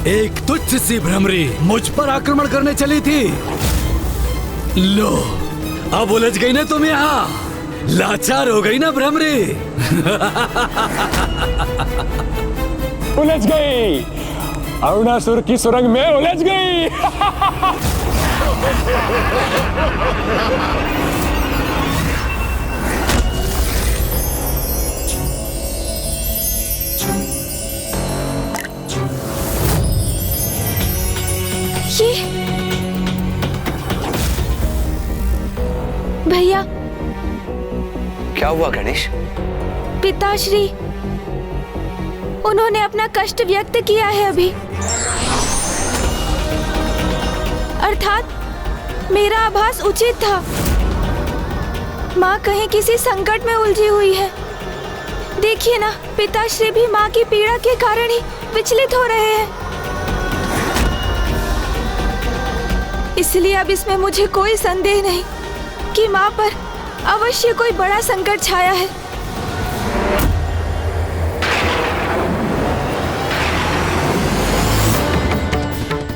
एक तुच्छ सी भ्रमरी मुझ पर आक्रमण करने चली थी। लो, अब उलझ गई ना तुम यहाँ, लाचार हो गई ना भ्रमरी। उलझ गई, अरुणासुर की सुरंग में उलझ गई। ये भैया, क्या हुआ गणेश? पिताश्री, उन्होंने अपना कष्ट व्यक्त किया है अभी। अर्थात मेरा आभास उचित था। माँ कहीं किसी संकट में उलझी हुई है। देखिए ना, पिताश्री भी माँ की पीड़ा के कारण ही विचलित हो रहे हैं। इसलिए अब इसमें मुझे कोई संदेह नहीं कि माँ पर अवश्य कोई बड़ा संकट छाया है।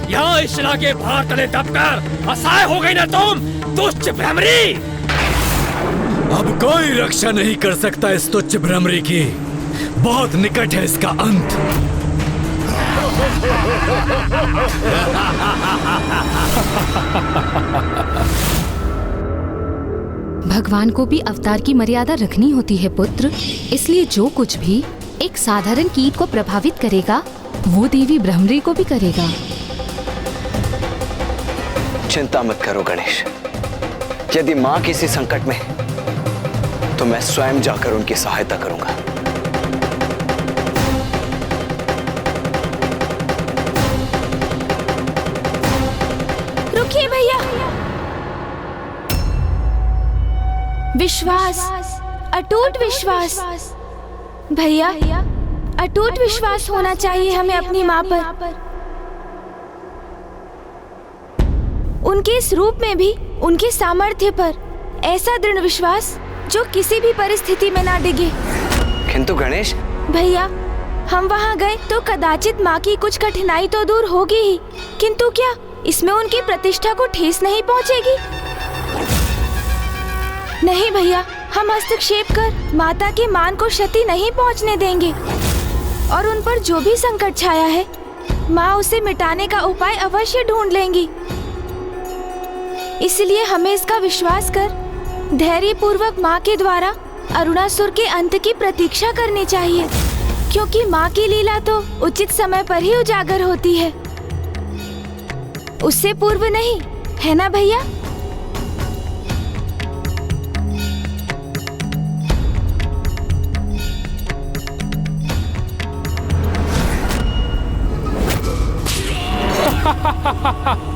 यहाँ इस शिला के भार तले दबकर असहाय हो गई ना तुम, दुष्ट भ्रमरी। अब कोई रक्षा नहीं कर सकता इस तुच्छ भ्रमरी की। बहुत निकट है इसका अंत। भगवान को भी अवतार की मर्यादा रखनी होती है पुत्र। इसलिए जो कुछ भी एक साधारण कीट को प्रभावित करेगा, वो देवी भ्रमरी को भी करेगा। चिंता मत करो गणेश। यदि माँ किसी संकट में है तो मैं स्वयं जाकर उनकी सहायता करूंगा। रुकिए भैया। विश्वास, अटूट विश्वास। भैया, अटूट विश्वास होना चाहिए हमें अपनी माँ पर। उनके इस रूप में भी उनके सामर्थ्य पर ऐसा दृढ़ विश्वास जो किसी भी परिस्थिति में ना डिगे। किंतु गणेश, भैया, हम वहाँ गए तो कदाचित माँ की कुछ कठिनाई तो दूर होगी ही, किंतु क्या इसमें उनकी प्रतिष्ठा को ठेस नहीं पहुँचेगी? नहीं भैया, हम हस्तक्षेप कर माता के मान को क्षति नहीं पहुँचने देंगे। और उन पर जो भी संकट छाया है, माँ उसे मिटाने का उपाय अवश्य ढूंढ लेंगी। इसलिए हमें इसका विश्वास कर धैर्य पूर्वक माँ के द्वारा अरुणासुर के अंत की प्रतीक्षा करनी चाहिए, क्योंकि माँ की लीला तो उचित समय पर ही उजागर होती है, उससे पूर्व नहीं, है ना भैया?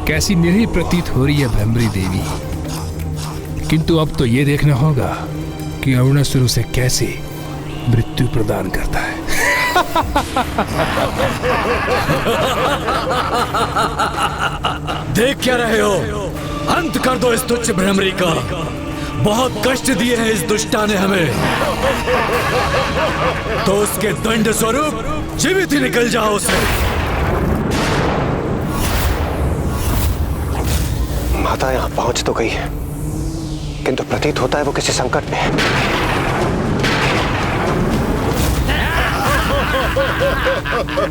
कैसी निरीह प्रतीत हो रही है भ्रमरी देवी। किंतु अब तो ये देखना होगा कि अरुणासुर उसे कैसे मृत्यु प्रदान करता है। देख क्या रहे हो? अंत कर दो इस तुच्छ भ्रमरी का। बहुत कष्ट दिए हैं इस दुष्टा ने हमें, तो उसके दंड स्वरूप जीवित ही निकल जाओ उसे। माता यहाँ पहुंच तो गई है, किंतु प्रतीत होता है वो किसी संकट में है।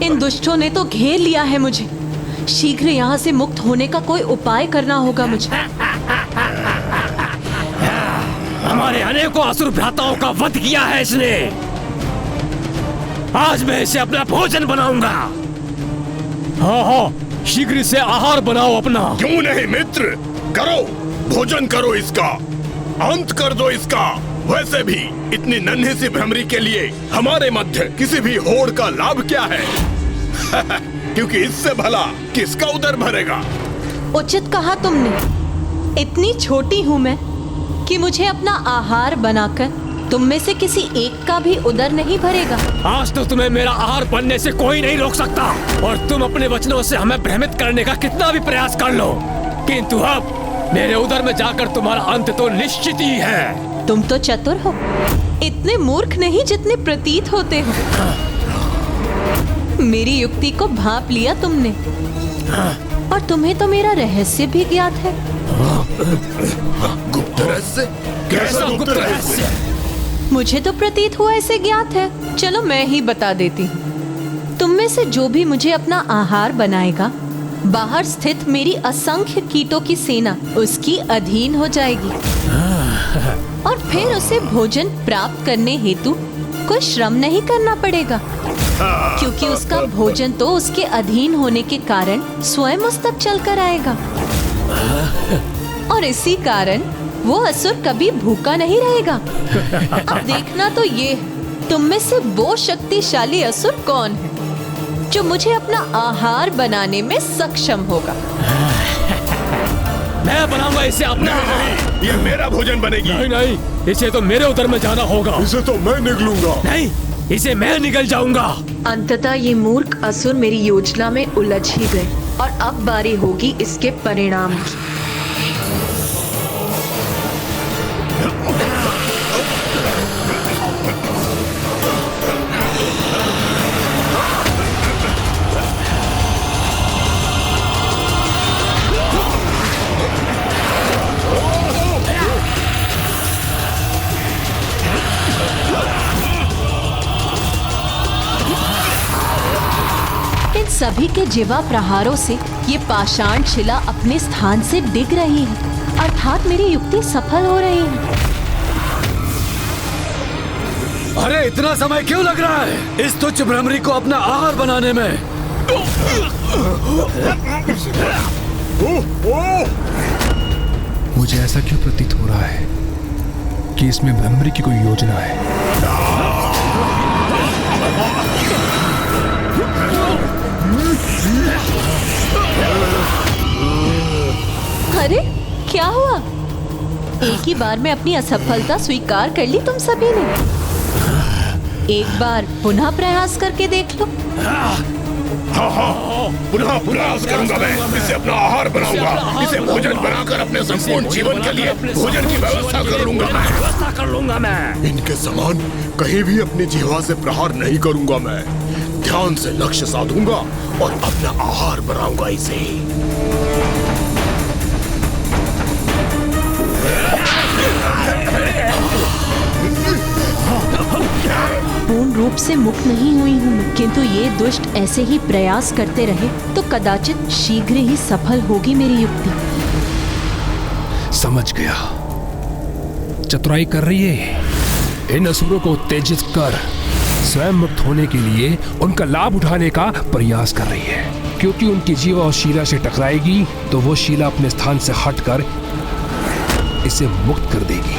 इन दुष्टों ने तो घेर लिया है मुझे। शीघ्र यहाँ से मुक्त होने का कोई उपाय करना होगा मुझे। हमारे अनेकों असुर भ्राताओं का वध किया है इसने। आज मैं इसे अपना भोजन बनाऊंगा। हाँ हाँ, शीघ्र से आहार बनाओ अपना। क्यों नहीं मित्र, करो, भोजन करो इसका, अंत कर दो इसका। वैसे भी इतनी नन्ही सी भ्रमरी के लिए हमारे मध्य किसी भी होड़ का लाभ क्या है? क्योंकि इससे भला किसका उदर भरेगा? उचित कहा तुमने। इतनी छोटी हूँ मैं कि मुझे अपना आहार बनाकर तुम में से किसी एक का भी उदर नहीं भरेगा। आज तो तुम्हें मेरा आहार बनने से कोई नहीं रोक सकता, और तुम अपने वचनों से हमें भ्रमित करने का कितना भी प्रयास कर लो, किंतु अब मेरे उदर में जाकर तुम्हारा अंत तो निश्चित ही है। तुम तो चतुर हो, इतने मूर्ख नहीं जितने प्रतीत होते हो। मेरी युक्ति को भांप लिया तुमने, और तुम्हें तो मेरा रहस्य भी ज्ञात है। गुप्त रहस्य? कैसा गुप्त रहस्य? मुझे तो प्रतीत हुआ ऐसे ज्ञात है। चलो मैं ही बता देती हूँ। तुम में से जो भी मुझे अपना आहार बनाएगा, बाहर स्थित मेरी असंख्य कीटों की सेना उसकी अधीन हो जाएगी, और फिर उसे भोजन प्राप्त करने हेतु कोई श्रम नहीं करना पड़ेगा, क्योंकि उसका भोजन तो उसके अधीन होने के कारण स्वयं उस तक चलकर आएगा। और इसी कारण वो असुर कभी भूखा नहीं रहेगा। अब देखना तो ये, तुम में से वो शक्तिशाली असुर कौन है जो मुझे अपना आहार बनाने में सक्षम होगा। मैं बनाऊंगा इसे अपना। नहीं, ये मेरा भोजन बनेगी। नहीं नहीं, इसे तो मेरे उधर में जाना होगा। इसे तो मैं निगलूंगा। नहीं, इसे मैं निकल जाऊंगा। अंततः ये मूर्ख असुर मेरी योजना में उलझ ही गए, और अब बारी होगी इसके परिणाम की। सभी के जीवा प्रहारों से ये पाषाण शिला अपने स्थान से डिग रही है, अर्थात मेरी युक्ति सफल हो रही है। अरे इतना समय क्यों लग रहा है इस तुच्छ भ्रमरी को अपना आहार बनाने में? मुझे ऐसा क्यों प्रतीत हो रहा है कि इसमें भ्रमरी की कोई योजना है? अरे क्या हुआ? एक ही बार में अपनी असफलता स्वीकार कर ली तुम सभी ने। एक बार पुनः प्रयास करके देख लो। हाँ, पुनः प्रयास करूंगा मैं। इसे अपना आहार बनाऊंगा, इसे भोजन बनाकर अपने संपूर्ण जीवन के लिए भोजन की व्यवस्था कर लूंगा मैं। इनके समान कहीं भी अपनी जिह्वा से प्रहार नहीं करूंगा मैं। ध्यान से लक्ष्य साधूंगा और अपना आहार बनाऊंगा इसे। पूर्ण रूप से मुक्त नहीं हुई हूँ मैं, किंतु ये दुष्ट ऐसे ही प्रयास करते रहे तो कदाचित शीघ्र ही सफल होगी मेरी युक्ति। समझ गया, चतुराई कर रही है। इन असुरों को उत्तेजित कर स्वयं मुक्त होने के लिए उनका लाभ उठाने का प्रयास कर रही है, क्योंकि उनकी जीवा और शीला से टकराएगी तो वो शीला अपने स्थान से हटकर इसे मुक्त कर देगी।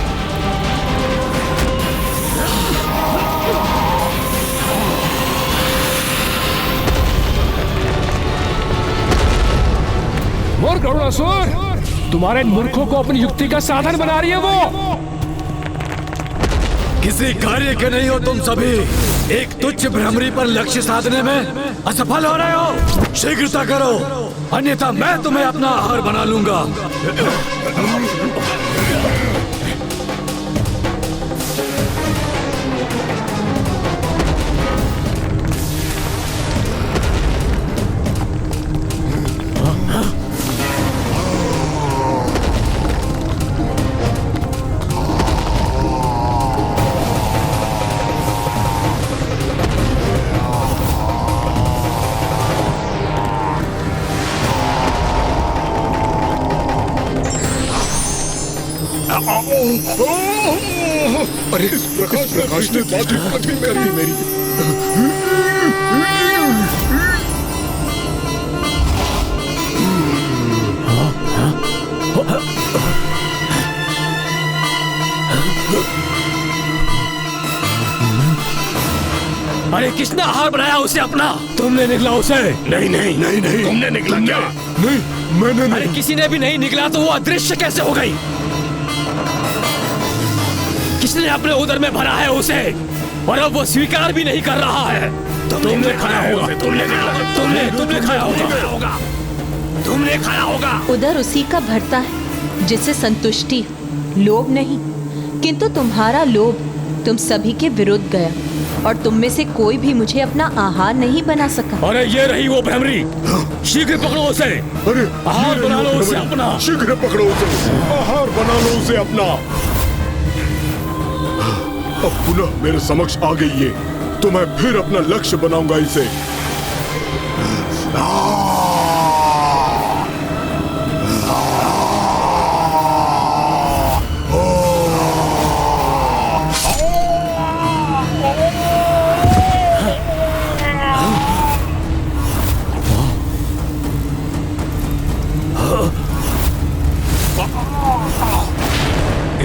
मूर्ख असुर, तुम्हारे इन मूर्खों को अपनी युक्ति का साधन बना रही है वो। किसी कार्य के नहीं हो तुम सभी। एक तुच्छ भ्रमरी पर लक्ष्य साधने में असफल हो रहे हो। शीघ्रता करो, अन्यथा मैं तुम्हें अपना आहार बना लूंगा। अरे इस प्रकाश ने बातें कठिन कर दी मेरी। अरे किसने आहार बनाया उसे अपना? तुमने निकला उसे? नहीं नहीं नहीं नहीं, तुमने निकला क्या? नहीं, मैंने नहीं। अरे किसी ने भी नहीं निकला तो वो अदृश्य कैसे हो गई? किसने अपने उदर में भरा है उसे, और अब वो स्वीकार भी नहीं कर रहा है। तुमने खाया होगा, तुमने खाया होगा, तुमने खाया होगा। उदर उसी का भरता है जिसे संतुष्टि, लोभ नहीं, किंतु तुम्हारा लोभ तुम सभी के विरुद्ध गया और तुम में से कोई भी मुझे अपना आहार नहीं बना सका। अरे ये रही वो भ्रमरी, शीघ्र पकड़ो उसे। अरे आहार बना लो उसे अपना। शीघ्र पकड़ो उसे, आहार बना लो उसे अपना। अब पुनः मेरे समक्ष आ गई है तो मैं फिर अपना लक्ष्य बनाऊंगा इसे।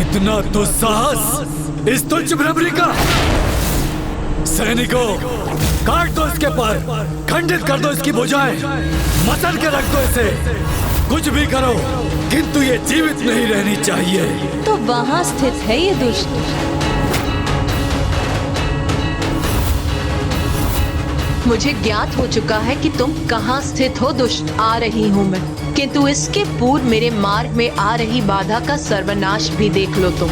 इतना दुस्साहस इस तुच्छ भ्रमरी का! सैनिकों, काट दो इसके पर, खंडित कर दो इसकी भुजाएं, मसल के रख दो इसे। कुछ भी करो, किंतु ये जीवित नहीं रहनी चाहिए। तो वहां स्थित है ये दुष्ट। मुझे ज्ञात हो चुका है कि तुम कहाँ स्थित हो दुष्ट। आ रही हूँ मैं, किंतु इसके पूर्व मेरे मार्ग में आ रही बाधा का सर्वनाश भी देख लो तुम।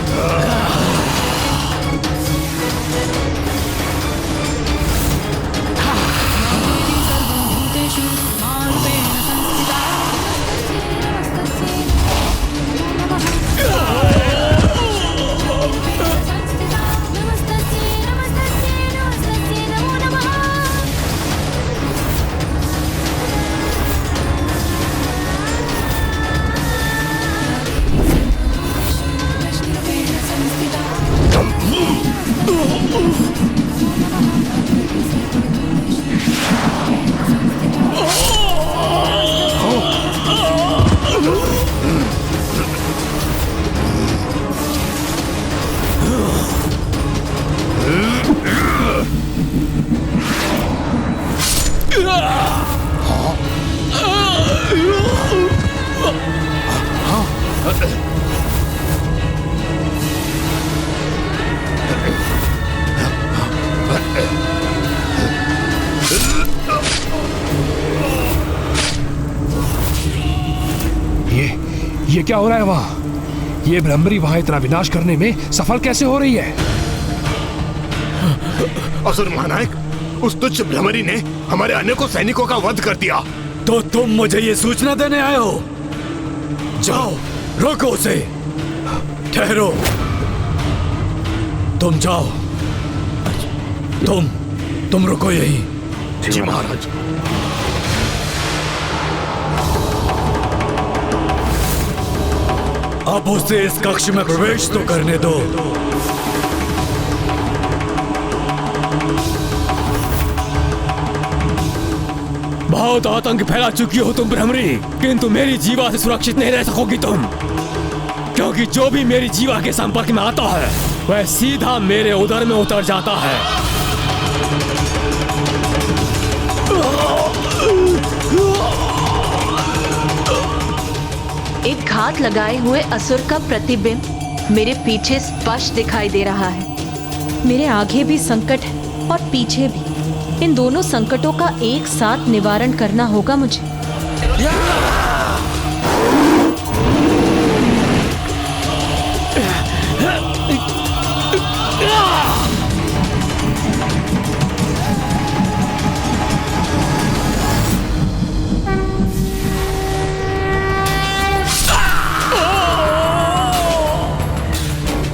ये क्या हो रहा है वहाँ? ये भ्रमरी वहाँ इतना विनाश करने में सफल कैसे हो रही है? असुर महानायक, उस तुच्छ भ्रमरी ने हमारे अनेकों सैनिकों का वध कर दिया। तो तुम मुझे ये सूचना देने आए हो? जाओ, रोको उसे। ठहरो, तुम जाओ। तुम रुको यहीं। जी महाराज। अब उसे इस कक्ष में प्रवेश तो करने दो। बहुत आतंक फैला चुकी हो तुम भ्रमरी, किंतु मेरी जीवा से सुरक्षित नहीं रह सकोगी तुम, क्योंकि जो भी मेरी जीवा के संपर्क में आता है वह सीधा मेरे उदर में उतर जाता है। एक घात लगाए हुए असुर का प्रतिबिंब मेरे पीछे स्पष्ट दिखाई दे रहा है। मेरे आगे भी संकट है और पीछे भी। इन दोनों संकटों का एक साथ निवारण करना होगा मुझे।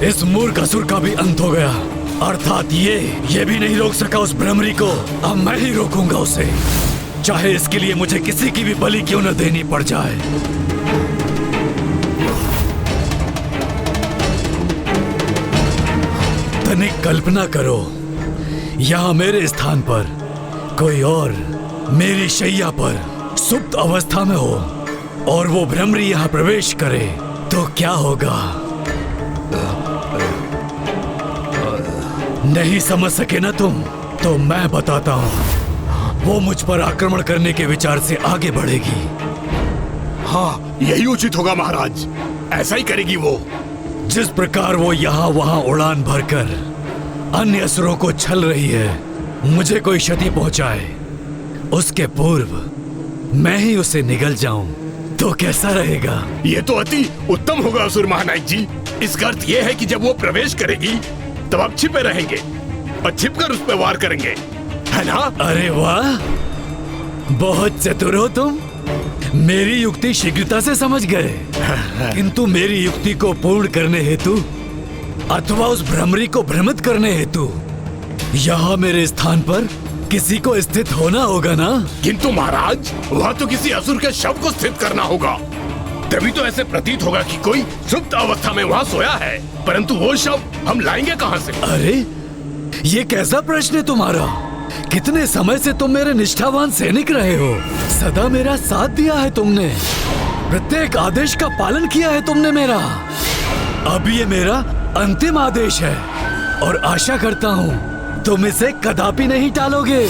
इस मूर्ख असुर का भी अंत हो गया। अर्थात ये भी नहीं रोक सका उस भ्रमरी को। अब मैं ही रोकूंगा उसे, चाहे इसके लिए मुझे किसी की भी बलि क्यों न देनी पड़ जाए। तनिक कल्पना करो, यहाँ मेरे स्थान पर कोई और मेरी शैया पर सुप्त अवस्था में हो और वो भ्रमरी यहाँ प्रवेश करे तो क्या होगा? नहीं समझ सके ना तुम? तो मैं बताता हूँ। वो मुझ पर आक्रमण करने के विचार से आगे बढ़ेगी। हाँ, यही उचित होगा महाराज। ऐसा ही करेगी वो। जिस प्रकार वो यहाँ वहाँ उड़ान भरकर अन्य असुरों को छल रही है, मुझे कोई क्षति पहुंचाए उसके पूर्व मैं ही उसे निगल जाऊं तो कैसा रहेगा? ये तो अति उत्तम होगा असुर महानायक जी। इसका अर्थ ये है कि जब वो प्रवेश करेगी तब आप छिपे रहेंगे और छिपकर उस पर वार करेंगे, है ना? अरे वाह, बहुत चतुर हो तुम। मेरी युक्ति शीघ्रता से समझ गए। किंतु मेरी युक्ति को पूर्ण करने हेतु अथवा उस भ्रमरी को भ्रमित करने हेतु यहाँ मेरे स्थान पर किसी को स्थित होना होगा ना? किंतु महाराज, वहाँ तो किसी असुर के शव को स्थित करना होगा। तभी तो ऐसे प्रतीत होगा कि कोई सुप्त अवस्था में वहाँ सोया है। परंतु वो शव हम लाएंगे कहाँ से? अरे, ये कैसा प्रश्न है तुम्हारा? कितने समय से तुम मेरे निष्ठावान सैनिक रहे हो। सदा मेरा साथ दिया है तुमने, प्रत्येक आदेश का पालन किया है तुमने मेरा। अब ये मेरा अंतिम आदेश है और आशा करता हूँ तुम इसे कदापि नहीं टालोगे।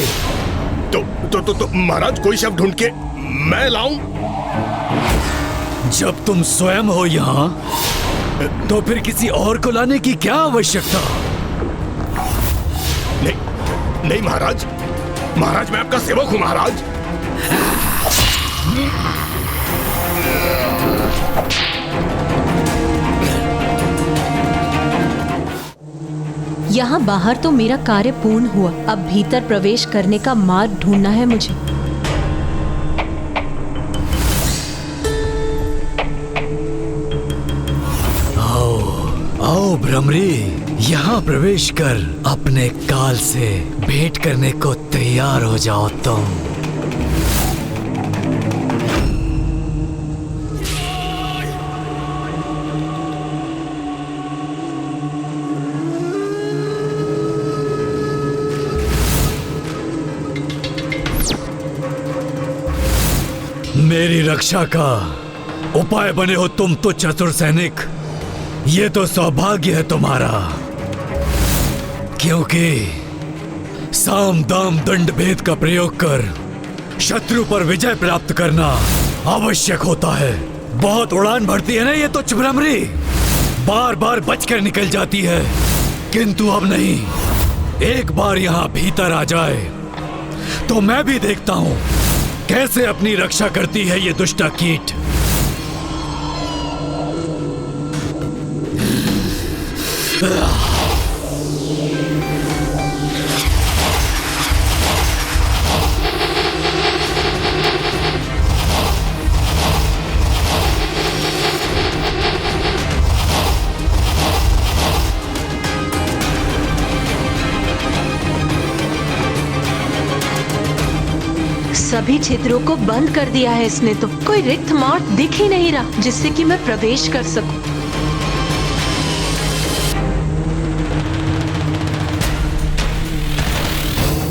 तो महाराज, कोई शव ढूंढ के मैं लाऊं? जब तुम स्वयं हो यहाँ, तो फिर किसी और को लाने की क्या आवश्यकता? नहीं महाराज, महाराज मैं आपका सेवक हूँ महाराज। यहाँ बाहर तो मेरा कार्य पूर्ण हुआ, अब भीतर प्रवेश करने का मार्ग ढूंढना है मुझे। आओ भ्रमरी, यहाँ प्रवेश कर अपने काल से भेंट करने को तैयार हो जाओ तुम। मेरी रक्षा का उपाय बने हो तुम तो चतुर सैनिक। ये तो सौभाग्य है तुम्हारा, क्योंकि साम दाम दंड भेद का प्रयोग कर शत्रु पर विजय प्राप्त करना आवश्यक होता है। बहुत उड़ान भरती है ना ये तुच्छ भ्रमरी, बार बार बचकर निकल जाती है, किंतु अब नहीं। एक बार यहाँ भीतर आ जाए तो मैं भी देखता हूँ कैसे अपनी रक्षा करती है ये दुष्टा कीट। सभी छिद्रों को बंद कर दिया है इसने, तो कोई रिक्त मार्ग दिख ही नहीं रहा जिससे कि मैं प्रवेश कर सकूं।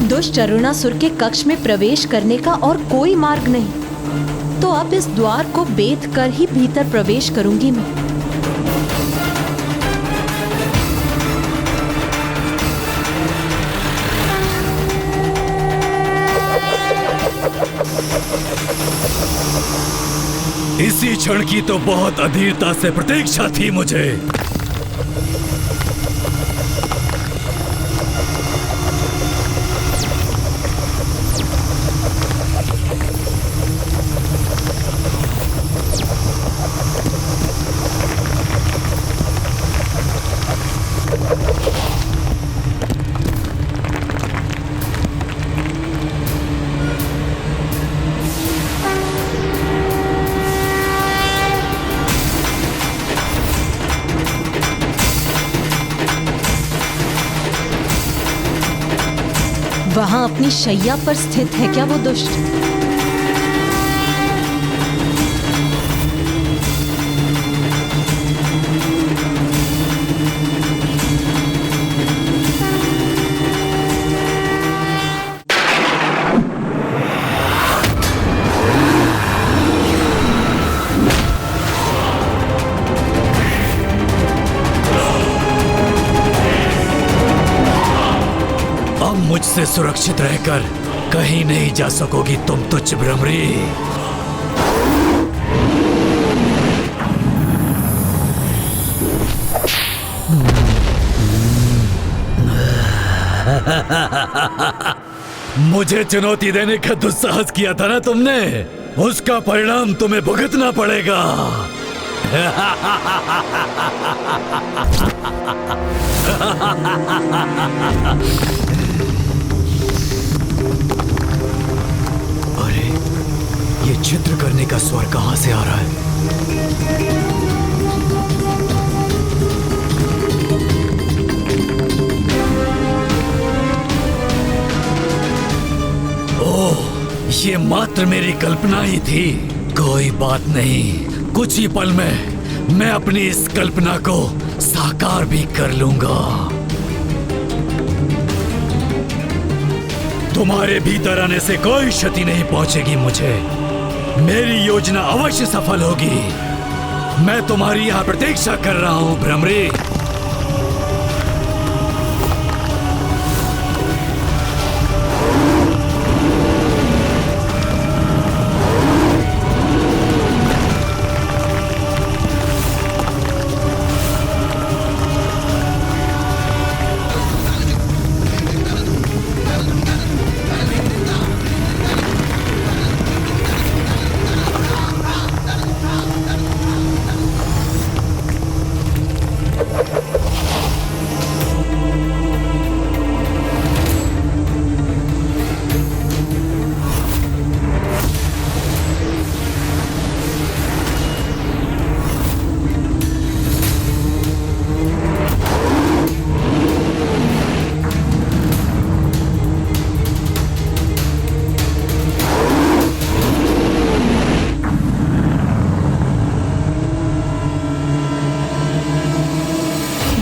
दुष्ट अरुणासुर के कक्ष में प्रवेश करने का और कोई मार्ग नहीं, तो अब इस द्वार को बेध कर ही भीतर प्रवेश करूंगी मैं। इसी क्षण की तो बहुत अधीरता से प्रतीक्षा थी मुझे। वहां अपनी शैया पर स्थित है क्या वो दुष्ट? मुझसे सुरक्षित रहकर कहीं नहीं जा सकोगी तुम तुच्छ भ्रमरी। मुझे चुनौती देने का दुस्साहस किया था ना तुमने, उसका परिणाम तुम्हें भुगतना पड़ेगा। अरे, ये चित्र करने का स्वर कहां से आ रहा है? ओह, ये मात्र मेरी कल्पना ही थी। कोई बात नहीं, कुछ ही पल में मैं अपनी इस कल्पना को साकार भी कर लूंगा। तुम्हारे भीतर आने से कोई क्षति नहीं पहुंचेगी मुझे। मेरी योजना अवश्य सफल होगी। मैं तुम्हारी यहां प्रतीक्षा कर रहा हूं भ्रमरी।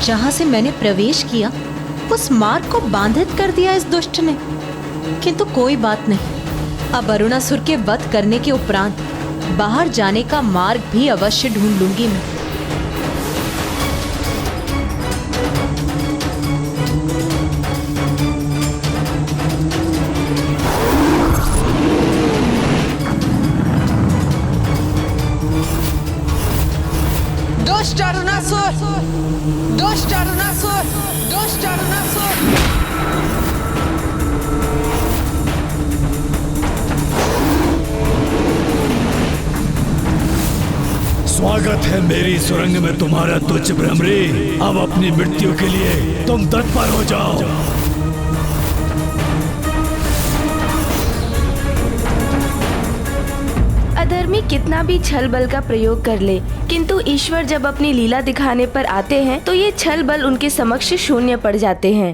जहां से मैंने प्रवेश किया उस मार्ग को बाधित कर दिया इस दुष्ट ने। किंतु कोई बात नहीं, अब अरुणासुर के वध करने के उपरांत बाहर जाने का मार्ग भी अवश्य ढूंढ लूंगी मैं। दुष्ट अरुणासुर, दुष्ट अरुणासुर, दुष्ट अरुणासुर। स्वागत है मेरी सुरंग में तुम्हारा तुच्छ भ्रमरी। अब अपनी मृत्यु के लिए तुम तत्पर हो जाओ। अधर्मी कितना भी छल बल का प्रयोग कर ले, किंतु ईश्वर जब अपनी लीला दिखाने पर आते हैं तो ये छल बल उनके समक्ष शून्य पड़ जाते हैं।